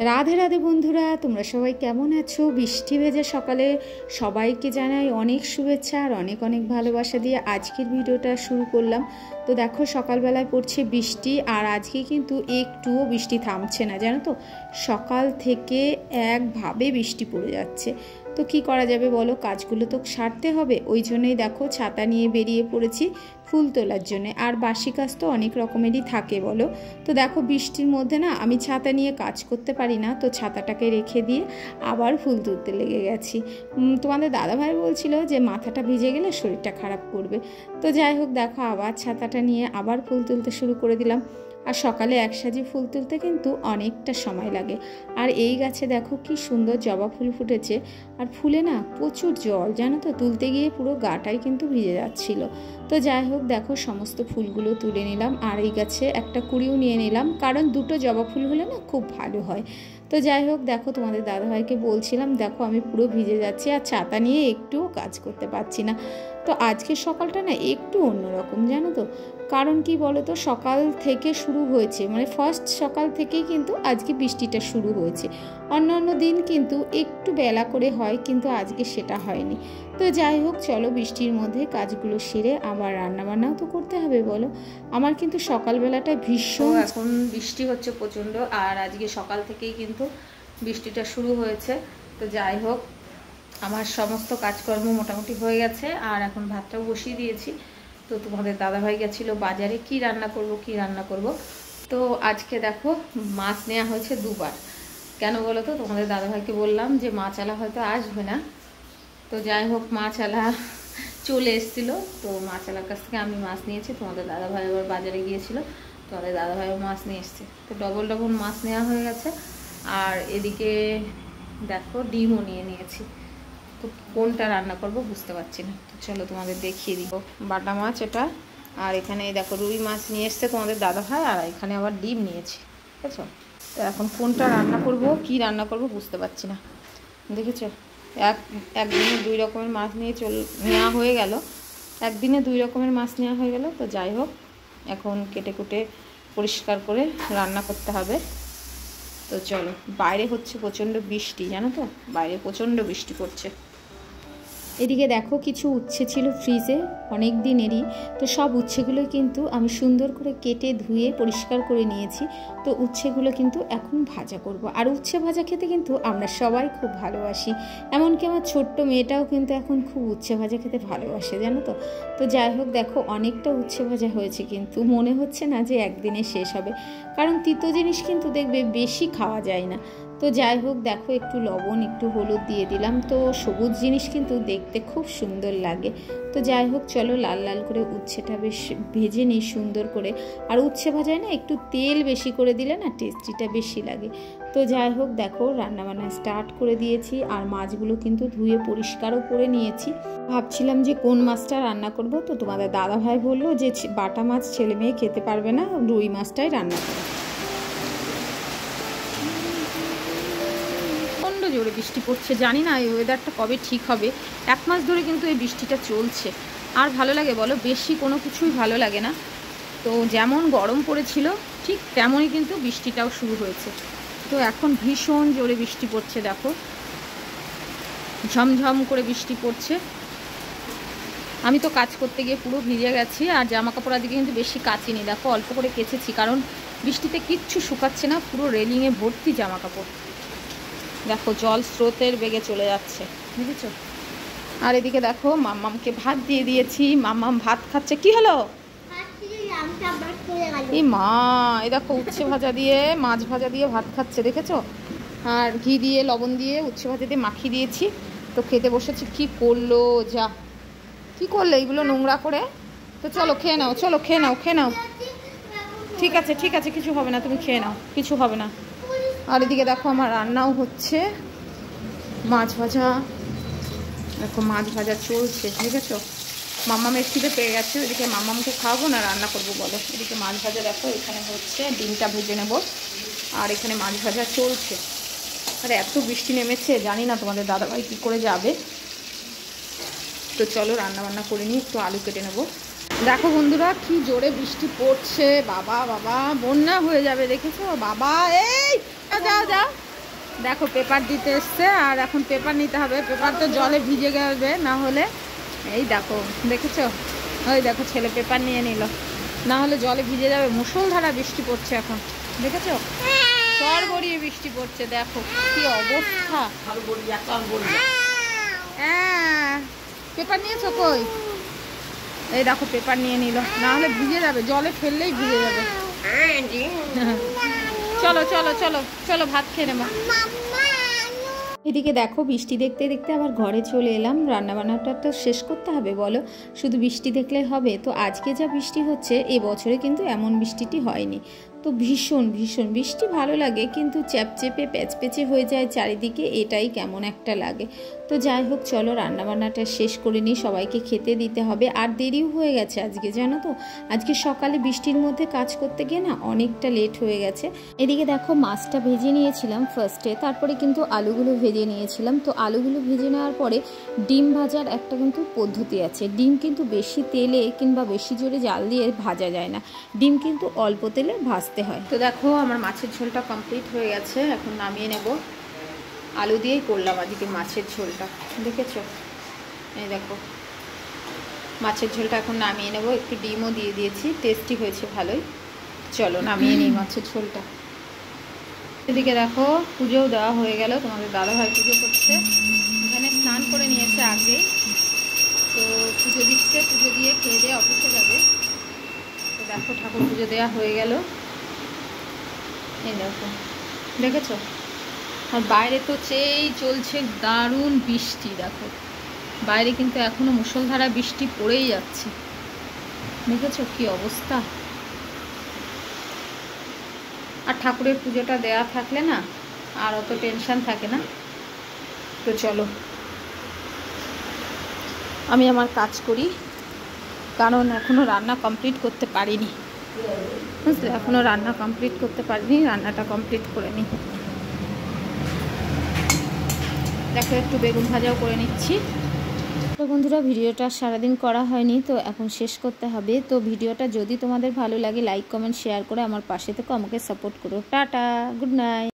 রাধে রাধে বন্ধুরা, তোমরা সবাই কেমন আছো? বৃষ্টি ভেজা সকালে সবাইকে জানাই অনেক শুভেচ্ছা আর অনেক অনেক ভালোবাসা দিয়ে আজকের ভিডিওটা শুরু করলাম। তো দেখো সকালবেলায় পড়ছে বৃষ্টি, আর আজকে কিন্তু একটুও বৃষ্টি থামছে না, জানো তো। সকাল থেকে একভাবে বৃষ্টি পড়ে যাচ্ছে। তো কি করা যাবে বলো, কাজগুলো তো সারতে হবে। ওই জন্যই দেখো ছাতা নিয়ে বেরিয়ে পড়েছি ফুল তোলার জন্য। আর বাসি কাজ তো অনেক রকমেরই থাকে বলো। তো দেখো বৃষ্টির মধ্যে না আমি ছাতা নিয়ে কাজ করতে পারি না, তো ছাতাটাকে রেখে দিয়ে আবার ফুল তুলতে লেগে গেছি। তোমাদের দাদাভাই বলছিল যে মাথাটা ভিজে গেলে শরীরটা খারাপ করবে। তো যাই হোক দেখো আবার ছাতাটা নিয়ে আবার ফুল তুলতে শুরু করে দিলাম। আর সকালে এক সাজি ফুল তুলতে কিন্তু অনেকটা সময় লাগে। আর এই গাছে দেখো কি সুন্দর জবা ফুল ফুটেছে, আর ফুলে না প্রচুর জল, জানো তো, তুলতে গিয়ে পুরো গাটাই কিন্তু ভিজে যাচ্ছিল। তো যাই হোক দেখো সমস্ত ফুলগুলো তুলে নিলাম, আর এই গাছে একটা কুড়িও নিয়ে নিলাম, কারণ দুটো জবা ফুল হলে না খুব ভালো হয়। তো যাই হোক দেখো তোমাদের দাদাভাইকে বলছিলাম দেখো আমি পুরো ভিজে যাচ্ছি আর ছাতা নিয়ে একটুও কাজ করতে পারছি না। তো আজকের সকালটা না একটু অন্যরকম, জানো তো। কারণ কি বলো তো, সকাল থেকে শুরু হয়েছে, মানে ফার্স্ট সকাল থেকেই কিন্তু আজকে বৃষ্টিটা শুরু হয়েছে। অন্যান্য দিন কিন্তু একটু বেলা করে হয়, কিন্তু আজকে সেটা হয়নি। তো যাই হোক চলো বৃষ্টির মধ্যে কাজগুলো সেরে আবার রান্নাবান্নাও তো করতে হবে বলো। আমার কিন্তু সকালবেলাটা ভীষণ, এখন বৃষ্টি হচ্ছে প্রচণ্ড, আর আজকে সকাল থেকেই কিন্তু বৃষ্টিটা শুরু হয়েছে। তো যাই হোক আমার সমস্ত কাজকর্ম মোটামুটি হয়ে গেছে, আর এখন ভাতটাও বসিয়ে দিয়েছি। তো তোমাদের দাদাভাই গেছিলো বাজারে, কি রান্না করব। তো আজকে দেখো মাছ নেওয়া হয়েছে দুবার। কেন বলো তো, তোমাদের দাদাভাইকে বললাম যে মাছওয়ালা হয়তো আসবে না। তো যাই হোক মাছওয়ালা চলে এসেছিলো, তো মাছওয়ালার কাছ থেকে আমি মাছ নিয়েছি। তোমাদের দাদাভাই আবার বাজারে গিয়েছিলো, তোমাদের দাদাভাইও মাছ নিয়ে এসছে। তো ডবল ডবল মাছ নেওয়া হয়ে গেছে। আর এদিকে দেখো ডিমও নিয়েছি। তো কোনটা রান্না করব বুঝতে পারছি না। তো চলো তোমাদের দেখিয়ে দিব। বাটা মাছ এটা, আর এখানে দেখো রুই মাছ নিয়ে এসছে তোমাদের দাদাভাই, আর এখানে আবার ডিম নিয়েছি, ঠিক আছে। তো এখন কোনটা রান্না করব, কি রান্না করব বুঝতে পারছি না। দেখেছো একদিনে দুই রকমের মাছ নেওয়া হয়ে গেল, একদিনে দুই রকমের মাছ নেওয়া হয়ে গেল। তো যাই হোক এখন কেটে কুটে পরিষ্কার করে রান্না করতে হবে। তো চলো, বাইরে হচ্ছে প্রচণ্ড বৃষ্টি, জানো তো, বাইরে প্রচণ্ড বৃষ্টি পড়ছে। এদিকে দেখো কিছু উচ্ছে ছিল ফ্রিজে অনেক দিনেরই, তো সব উচ্ছেগুলো কিন্তু আমি সুন্দর করে কেটে ধুয়ে পরিষ্কার করে নিয়েছি। তো উচ্ছেগুলো কিন্তু এখন ভাজা করব। আর উচ্ছে ভাজা খেতে কিন্তু আমরা সবাই খুব ভালোবাসি, এমনকি আমার ছোট্ট মেয়েটাও কিন্তু এখন খুব উচ্ছে ভাজা খেতে ভালোবাসে, জানো তো। তো যাই হোক দেখো অনেকটা উচ্ছে ভাজা হয়েছে, কিন্তু মনে হচ্ছে না যে একদিনে শেষ হবে, কারণ তিতো জিনিস কিন্তু দেখবে বেশি খাওয়া যায় না। তো যাই হোক দেখো একটু লবণ একটু হলুদ দিয়ে দিলাম, তো সবুজ জিনিস কিন্তু দেখতে খুব সুন্দর লাগে। তো যাই হোক চলো লাল লাল করে উচ্ছেটা বেশ ভেজে নিই সুন্দর করে। আর উচ্ছে ভাজায় না একটু তেল বেশি করে দিলে না টেস্টিটা বেশি লাগে। তো যাই হোক দেখো রান্নাবান্না স্টার্ট করে দিয়েছি, আর মাছগুলো কিন্তু ধুয়ে পরিষ্কারও করে নিয়েছি। ভাবছিলাম যে কোন মাছটা রান্না করব, তো তোমাদের দাদাভাই বললো যে বাটা মাছ ছেলে মেয়ে খেতে পারবে না, রুই মাছটাই রান্না করো। জোরে বৃষ্টি পড়ছে, জানি না এই ওয়েদারটা কবে ঠিক হবে। এক মাস ধরে কিন্তু এই বৃষ্টিটা চলছে। আর ভালো লাগে বলো, বেশি কোনো কিছুই ভালো লাগে না। তো যেমন গরম পড়েছিল ঠিক তেমনই কিন্তু বৃষ্টিটাও শুরু হয়েছে। তো এখন ভীষণ জোরে বৃষ্টি পড়ছে, দেখো ঝমঝম করে বৃষ্টি পড়ছে। আমি তো কাজ করতে গিয়ে পুরো ভিজে গেছি, আর জামা কাপড় আদিকে কিন্তু বেশি কাচিনি, দেখো অল্প করে কেচেছি, কারণ বৃষ্টিতে কিচ্ছু শুকাচ্ছে না, পুরো রেলিংয়ে ভর্তি জামা কাপড়। দেখো জল স্রোতের বেগে চলে যাচ্ছে, বুঝেছো। আর এদিকে দেখো মাম্মামকে ভাত দিয়ে দিয়েছি, মাম্মাম ভাত খাচ্ছে। কি হলো এই মা, এই দেখো উচ্ছে ভাজা দিয়ে মাছ ভাজা দিয়ে ভাত খাচ্ছে, দেখেছো। আর ঘি দিয়ে লবণ দিয়ে উচ্ছে ভাজা দিয়ে মাখিয়ে দিয়েছি। তো খেতে বসেছি। কি করলো যা, কি করলে এইগুলো নোংরা করে। তো চলো খেয়ে নাও, চলো খেয়ে নাও। ঠিক আছে কিছু হবে না, তুমি খেয়ে নাও, কিছু হবে না। আর এদিকে দেখো আমার রান্নাও হচ্ছে, মাছ ভাজা, দেখো মাছ ভাজা চলছে, দেখেছো। মাম্মামের খিদে পেয়ে গেছে, ওইদিকে মাম্মামকে খাওয়াবো না রান্না করবো বলো। এদিকে মাছ ভাজা দেখো এখানে হচ্ছে, ডিমটা ভেজে নেব, আর এখানে মাছ ভাজা চলছে। আর এত বৃষ্টি নেমেছে, জানি না তোমাদের দাদাভাই কী করে যাবে। তো চলো রান্নাবান্না করে নিই, একটু আলু কেটে নেবো। দেখো বন্ধুরা কি জোরে বৃষ্টি পড়ছে, বাবা বন্যা হয়ে যাবে, দেখেছো বাবা। এই যা দেখো পেপার দিতে এসছে, আর এখন পেপার নিতে হবে। পেপার তো জলে ভিজে যাবে না হলে। এই দেখো, দেখেছো? ওই দেখো ছেলে পেপার নিয়ে নিল, না হলে জলে ভিজে যাবে। মুষলধারা বৃষ্টি পড়ছে এখন, দেখেছো? চর গড়িয়ে বৃষ্টি পড়ছে, দেখো কি অবস্থা। হ্যাঁ, পেপার নিয়েছো কই? এই দেখো পেপার নিয়ে নিল, না হলে ভিজে যাবে, জলে ফেললেই ভিজে যাবে। চলো চলো চলো চলো, ভাত খেয়ে নেবো। এদিকে দেখো বৃষ্টি দেখতে দেখতে আবার ঘরে চলে এলাম। রান্নাবান্নাটা তো শেষ করতে হবে, বলো, শুধু বৃষ্টি দেখলে হবে? তো আজকে যা বৃষ্টি হচ্ছে, এবছরে কিন্তু এমন বৃষ্টিটি হয়নি। তো ভীষণ ভীষণ বৃষ্টি ভালো লাগে, কিন্তু চ্যাপচেপে প্যাচপেচে হয়ে যায় চারিদিকে, এটাই কেমন একটা লাগে। তো যাই হোক, চলো রান্নাবান্নাটা শেষ করে নিই, সবাইকে খেতে দিতে হবে। আর দেরিও হয়ে গেছে আজকে, জানো তো, আজকে সকালে বৃষ্টির মধ্যে কাজ করতে গিয়ে না অনেকটা লেট হয়ে গেছে। এদিকে দেখো মাছটা ভেজে নিয়েছিলাম ফার্স্টে, তারপরে কিন্তু আলুগুলো ভেজে নিয়েছিলাম। তো আলুগুলো ভেজে নেওয়ার পরে ডিম ভাজার একটা কিন্তু পদ্ধতি আছে। ডিম কিন্তু বেশি তেলে কিংবা বেশি জোরে জাল দিয়ে ভাজা যায় না, ডিম কিন্তু অল্প তেলে ভাজতে হয়। তো দেখো আমার মাছের ঝোলটা কমপ্লিট হয়ে গেছে, এখন নামিয়ে নেব। আলু দিয়েই করলাম আজকে মাছের ঝোলটা, দেখেছো? এই দেখো মাছের ঝোলটা এখন নামিয়ে নেব, একটু ডিমও দিয়ে দিয়েছি, টেস্টি হয়েছে ভালোই। চলো নামিয়ে নিই মাছের ঝোলটা। এদিকে দেখো পুজোও দেওয়া হয়ে গেল, তোমাদের দাদাভাই পুজো করছে, এখানে স্নান করে নিয়েছে আগেই। তো পুজো দিচ্ছে, পুজো দিয়ে খেয়ে দিয়ে অফিসে যাবে। তো দেখো ঠাকুর পুজো দেওয়া হয়ে গেল, এই দেখো, দেখেছো? আর বাইরে তো চেয়েই চলছে দারুণ বৃষ্টি, দেখো বাইরে কিন্তু এখনো মুষলধারা বৃষ্টি পড়েই যাচ্ছে, দেখেছো কি অবস্থা। আর ঠাকুরের পুজোটা দেয়া থাকলে না আর অত টেনশন থাকে না। তো চলো আমি আমার কাজ করি, কারণ এখনো রান্না কমপ্লিট করতে পারিনি, বুঝলে? এখনো রান্না কমপ্লিট করতে পারিনি, রান্নাটা কমপ্লিট করে নিই। দেখো একটু বেগুন ভাজাও করে নিচ্ছি। তো বন্ধুরা ভিডিওটা সারাদিন করা হয়নি, তো এখন শেষ করতে হবে। তো ভিডিওটা যদি তোমাদের ভালো লাগে লাইক কমেন্ট শেয়ার করে আমার পাশে থেকো, আমাকে সাপোর্ট করো। Tata, good night.